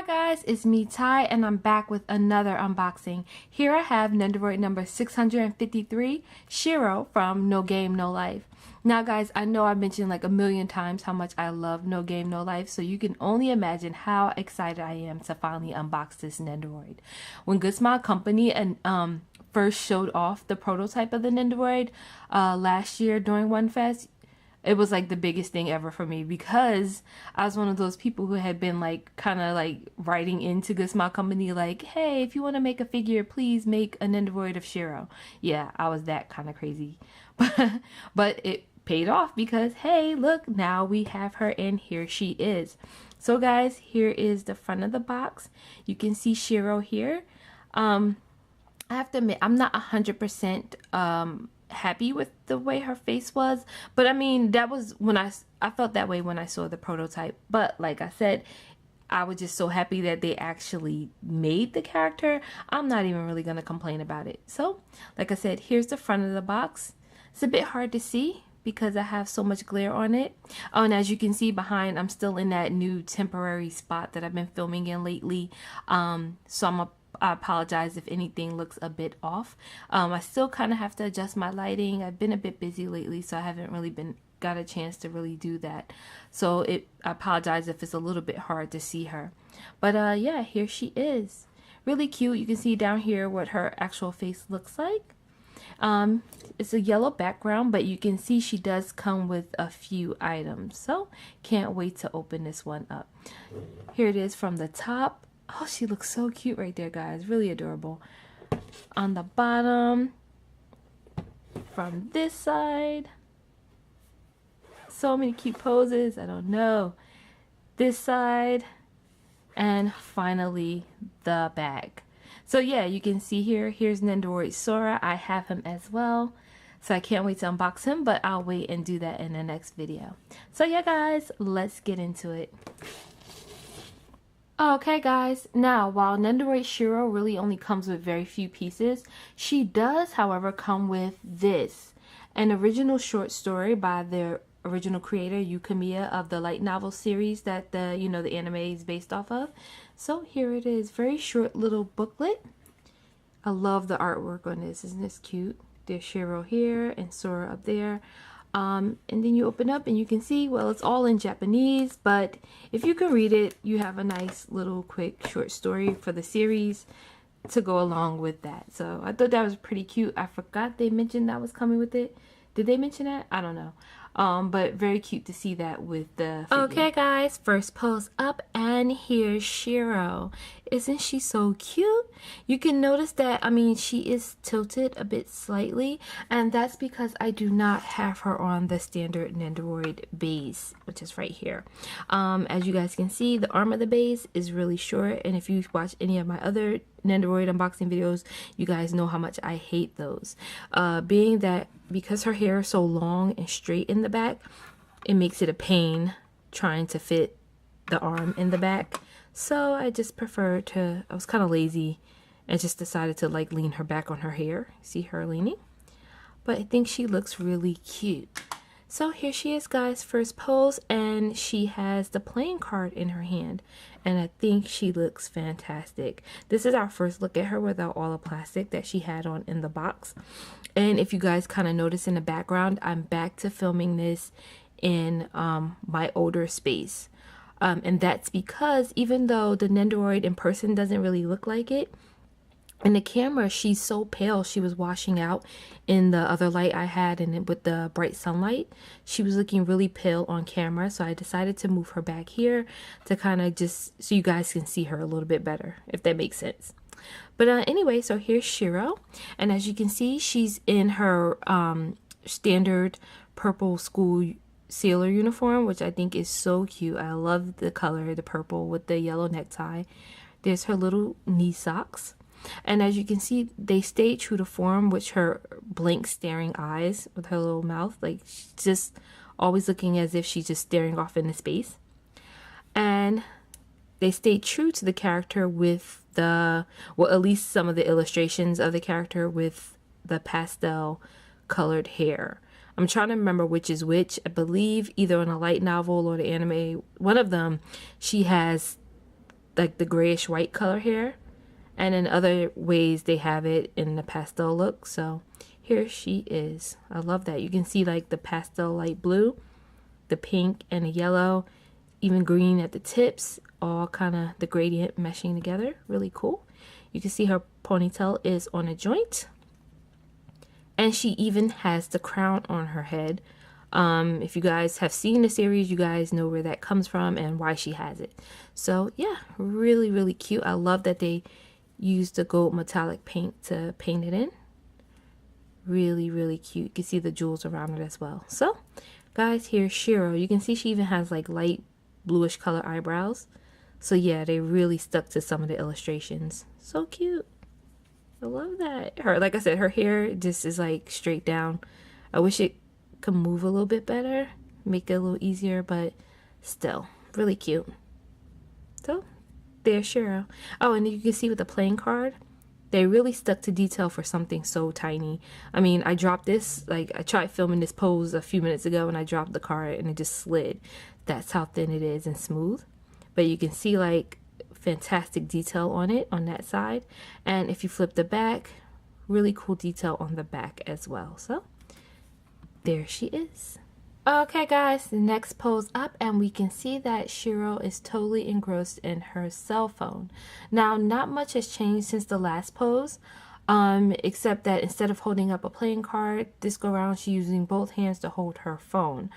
Guys, it's me Ty and I'm back with another unboxing. Here I have Nendoroid number 653, Shiro from No Game No Life. Now guys, I know I've mentioned like a million times how much I love No Game No Life, so you can only imagine how excited I am to finally unbox this Nendoroid. When Good Smile Company first showed off the prototype of the Nendoroid last year during One Fest, it was like the biggest thing ever for me because I was one of those people who had been like kind of like writing into Good Smile Company like, hey, if you want to make a figure, please make a Nendoroid of Shiro. Yeah, I was that kind of crazy. But it paid off because, hey, look, now we have her and here she is. So guys, here is the front of the box. You can see Shiro here. I have to admit, I'm not 100% happy with the way her face was, but I mean, that was when I felt that way when I saw the prototype. But like I said, I was just so happy that they actually made the character. I'm not even really gonna complain about it. So like I said, here's the front of the box. It's a bit hard to see because I have so much glare on it. Oh, and as you can see behind, I'm still in that new temporary spot that I've been filming in lately. So I apologize if anything looks a bit off. I still kind of have to adjust my lighting. I've been a bit busy lately, so I haven't really got a chance to really do that. So I apologize if it's a little bit hard to see her. But yeah, here she is. Really cute. You can see down here what her actual face looks like. It's a yellow background, but you can see she does come with a few items. So can't wait to open this one up. Here it is from the top. Oh, she looks so cute right there, guys. Really adorable. On the bottom, from this side, so many cute poses. I don't know. This side, and finally the bag. So yeah, you can see here, here's Nendoroid Sora. I have him as well. So I can't wait to unbox him, but I'll wait and do that in the next video. So yeah, guys, let's get into it. Okay guys, now while Nendoroid Shiro really only comes with very few pieces, she does however come with this, an original short story by the original creator Yukimiya of the light novel series that the anime is based off of. So here it is, very short little booklet. I love the artwork on this, isn't this cute? There's Shiro here and Sora up there. And then you open up and you can see, well, it's all in Japanese, but if you can read it, you have a nice little quick short story for the series to go along with that. So I thought that was pretty cute. I forgot they mentioned that was coming with it. Did they mention that? I don't know. But very cute to see that with the figure. Okay guys, first pose up and here's Shiro. Isn't she so cute? You can notice that, I mean, she is tilted a bit slightly, and that's because I do not have her on the standard Nendoroid base, which is right here. As you guys can see, the arm of the base is really short, and if you watch any of my other Nendoroid unboxing videos, you guys know how much I hate those. Being that because her hair is so long and straight in the back, it makes it a pain trying to fit the arm in the back. So I just prefer to, I was kind of lazy and just decided to like lean her back on her hair. See her leaning? But I think she looks really cute. So here she is, guys, first pose, and she has the playing card in her hand, and I think she looks fantastic. This is our first look at her without all the plastic that she had on in the box. And if you guys kind of notice in the background, I'm back to filming this in my older space. And that's because even though the Nendoroid in person doesn't really look like it, in the camera she's so pale. She was washing out in the other light I had, and with the bright sunlight she was looking really pale on camera. So I decided to move her back here to kind of just so you guys can see her a little bit better, if that makes sense. But anyway, so here's Shiro, and as you can see, she's in her standard purple school sailor uniform, which I think is so cute. I love the color, the purple with the yellow necktie. There's her little knee socks. And as you can see, they stay true to form, which her blank staring eyes with her little mouth, like she's just always looking as if she's just staring off into space. And they stay true to the character with the, well, at least some of the illustrations of the character with the pastel colored hair. I'm trying to remember which is which. I believe either in a light novel or the anime, one of them, she has like the grayish white color hair, and in other ways they have it in the pastel look. So here she is. I love that. You can see like the pastel light blue, the pink and the yellow, even green at the tips, all kind of the gradient meshing together. Really cool. You can see her ponytail is on a joint, and she even has the crown on her head. If you guys have seen the series, you guys know where that comes from and why she has it. So yeah, really, really cute. I love that they used the gold metallic paint to paint it in. Really, really cute. You can see the jewels around it as well. So guys, here's Shiro. You can see she even has like light bluish color eyebrows. So yeah, they really stuck to some of the illustrations. So cute. I love that. Her, like I said, her hair just is like straight down. I wish it could move a little bit better, make it a little easier, but still really cute. So there's Shiro. Oh, and you can see with the playing card, they really stuck to detail for something so tiny. I mean, I dropped this, like I tried filming this pose a few minutes ago and I dropped the card and it just slid. That's how thin it is and smooth. But you can see like fantastic detail on it on that side. And if you flip the back, really cool detail on the back as well. So there she is. Okay guys, the next pose up, and we can see that Shiro is totally engrossed in her cell phone. Now, not much has changed since the last pose, except that instead of holding up a playing card, this go around she's using both hands to hold her phone.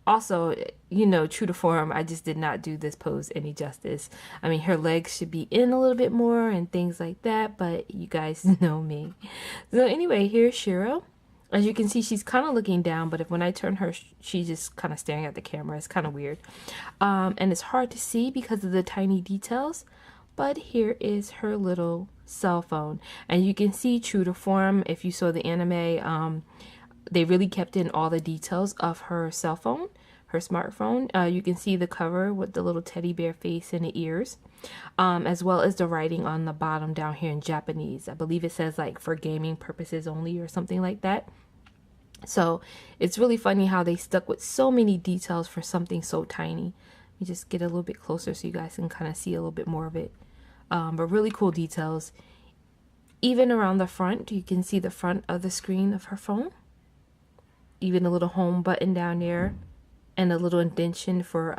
Also, you know, true to form, I just did not do this pose any justice. I mean, her legs should be in a little bit more and things like that, but you guys know me. So anyway, here's Shiro. As you can see, she's kind of looking down, but when I turn her, she's just kind of staring at the camera. It's kind of weird. And it's hard to see because of the tiny details, but here is her little cell phone. And you can see, true to form, if you saw the anime, they really kept in all the details of her cell phone, her smartphone. You can see the cover with the little teddy bear face and the ears, as well as the writing on the bottom down here in Japanese. I believe it says like for gaming purposes only or something like that. So it's really funny how they stuck with so many details for something so tiny. Let me just get a little bit closer so you guys can kind of see a little bit more of it. But really cool details. Even around the front, you can see the front of the screen of her phone. Even a little home button down there and a little indentation for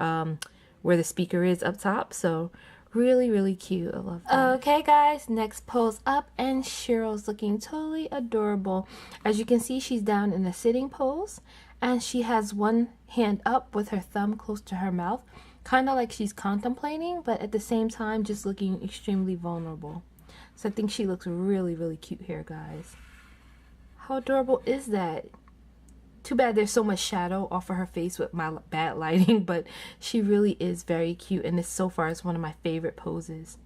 where the speaker is up top. So really, really cute. I love that. Okay guys, next pose up, and Shiro's looking totally adorable. As you can see, she's down in a sitting pose and she has one hand up with her thumb close to her mouth, kind of like she's contemplating, but at the same time just looking extremely vulnerable. So I think she looks really, really cute here, guys. How adorable is that? Too bad there's so much shadow off of her face with my bad lighting, but she really is very cute, and this so far is one of my favorite poses.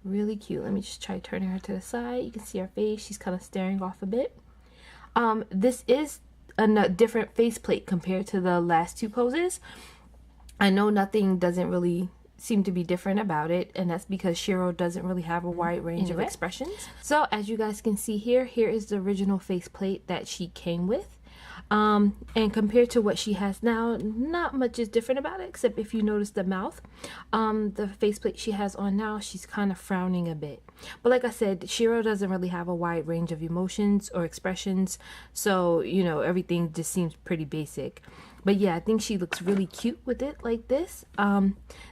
Really cute. Let me just try turning her to the side. You can see her face. She's kind of staring off a bit. This is a different faceplate compared to the last two poses. I know nothing doesn't really seem to be different about it, and that's because Shiro doesn't really have a wide range of expressions. So as you guys can see here, here is the original faceplate that she came with. And compared to what she has now, not much is different about it, except if you notice the mouth. The faceplate she has on now, she's kind of frowning a bit. But like I said, Shiro doesn't really have a wide range of emotions or expressions, so, you know, everything just seems pretty basic. But yeah, I think she looks really cute with it like this.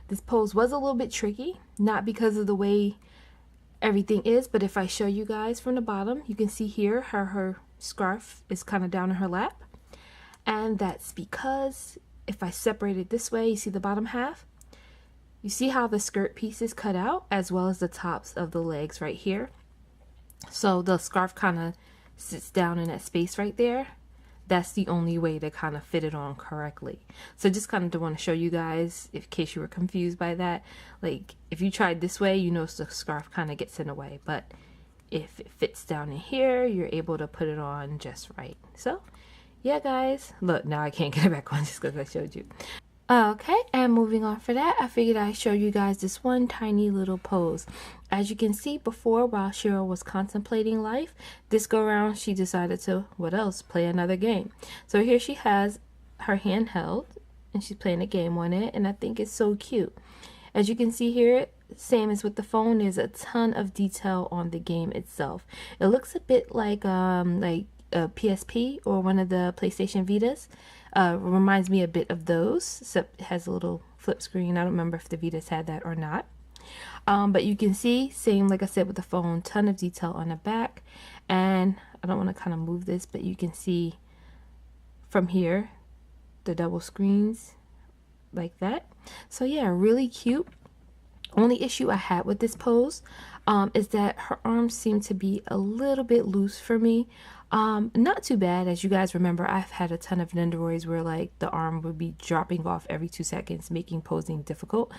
This pose was a little bit tricky, not because of the way everything is, but if I show you guys from the bottom, you can see here her scarf is kind of down in her lap. And that's because if I separate it this way, you see the bottom half? You see how the skirt piece is cut out, as well as the tops of the legs right here. So the scarf kind of sits down in that space right there. That's the only way to kind of fit it on correctly. So just kind of want to show you guys, in case you were confused by that. Like, if you tried this way, you notice the scarf kind of gets in the way. But if it fits down in here, you're able to put it on just right. So yeah guys, look, now I can't get it back on just because I showed you. Okay, and moving on for that, I figured I'd show you guys this one tiny little pose. As you can see before, while Shiro was contemplating life, this go around she decided to, what else, play another game. So here she has her hand held and she's playing a game on it, and I think it's so cute. As you can see here, same as with the phone, there's a ton of detail on the game itself. It looks a bit like a PSP or one of the PlayStation Vitas. Reminds me a bit of those, except it has a little flip screen. I don't remember if the Vitas had that or not. But you can see, same like I said with the phone, ton of detail on the back. And I don't want to kind of move this, but you can see from here the double screens like that. So yeah, really cute. Only issue I had with this pose is that her arms seem to be a little bit loose for me. Not too bad. As you guys remember, I've had a ton of Nendoroids where like the arm would be dropping off every 2 seconds, making posing difficult.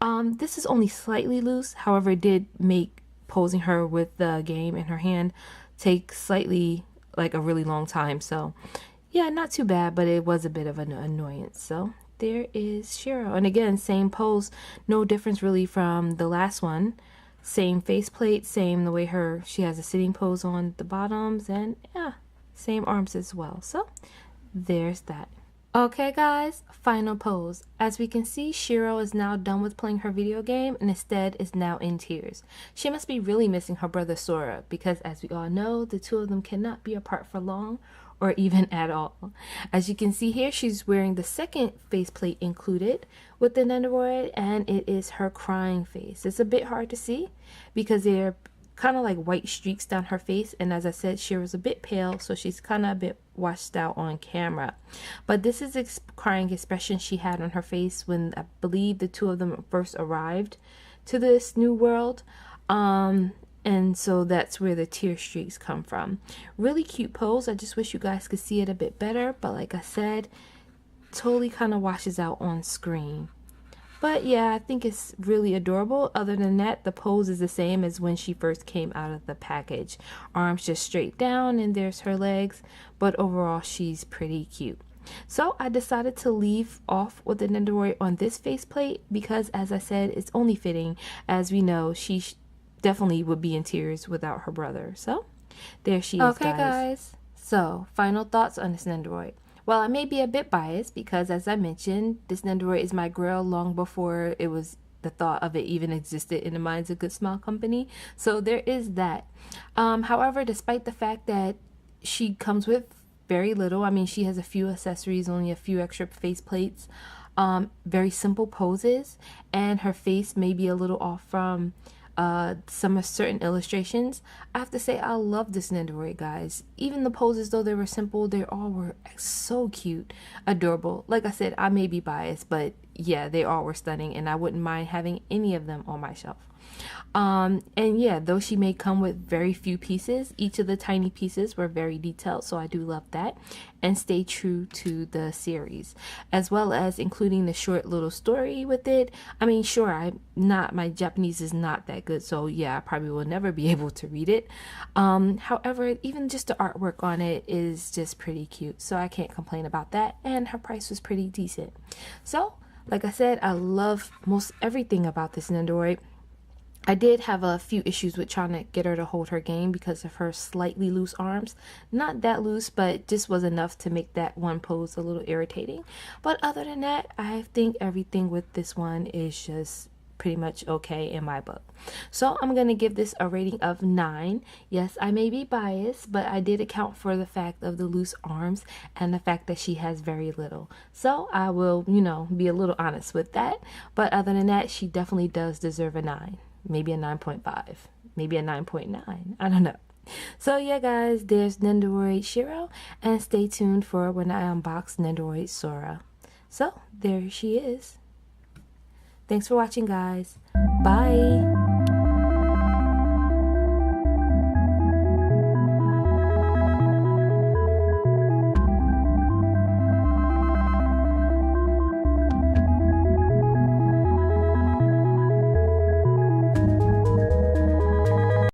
This is only slightly loose. However, it did make posing her with the game in her hand take slightly like a really long time. So yeah, not too bad, but it was a bit of an annoyance. So there is Shiro. And again, same pose, no difference really from the last one. Same faceplate, same the way she has a sitting pose on the bottoms, and yeah, same arms as well. So there's that. Okay guys, final pose. As we can see, Shiro is now done with playing her video game and instead is now in tears. She must be really missing her brother Sora because, as we all know, the two of them cannot be apart for long or even at all. As you can see here, she's wearing the second faceplate included with the Nendoroid, and it is her crying face. It's a bit hard to see because they're kind of like white streaks down her face, and as I said, Shiro's a bit pale, so she's kind of a bit washed out on camera. But this is the crying expression she had on her face when I believe the two of them first arrived to this new world. And so that's where the tear streaks come from. Really cute pose. I just wish you guys could see it a bit better, but like I said, totally kind of washes out on screen. But yeah, I think it's really adorable. Other than that, the pose is the same as when she first came out of the package. Arms just straight down, and there's her legs. But overall, she's pretty cute. So I decided to leave off with the Nendoroid on this faceplate because, as I said, it's only fitting. As we know, she definitely would be in tears without her brother. So there she is, Okay, guys. So final thoughts on this Nendoroid. Well, I may be a bit biased because, as I mentioned, this Nendoroid is my girl long before it was the thought of it even existed in the minds of Good Smile Company. So there is that. However, despite the fact that she comes with very little, I mean, she has a few accessories, only a few extra face plates, very simple poses, and her face may be a little off from some certain illustrations. I have to say I love this Nendoroid, guys. Even the poses, though they were simple, they all were so cute, adorable. Like I said, I may be biased, but yeah, they all were stunning, and I wouldn't mind having any of them on my shelf. And yeah, though she may come with very few pieces, each of the tiny pieces were very detailed, so I do love that, and stay true to the series, as well as including the short little story with it. I mean, sure, my Japanese is not that good, so yeah, I probably will never be able to read it. However, even just the artwork on it is just pretty cute, so I can't complain about that, and her price was pretty decent. So like I said, I love most everything about this Nendoroid. I did have a few issues with trying to get her to hold her game because of her slightly loose arms. Not that loose, but just was enough to make that one pose a little irritating. But other than that, I think everything with this one is just pretty much okay in my book. So I'm going to give this a rating of 9. Yes, I may be biased, but I did account for the fact of the loose arms and the fact that she has very little. So I will, be a little honest with that. But other than that, she definitely does deserve a 9. Maybe a 9.5, maybe a 9.9, I don't know. So yeah, guys, there's Nendoroid Shiro, and stay tuned for when I unbox Nendoroid Sora. So there she is. Thanks for watching, guys. Bye.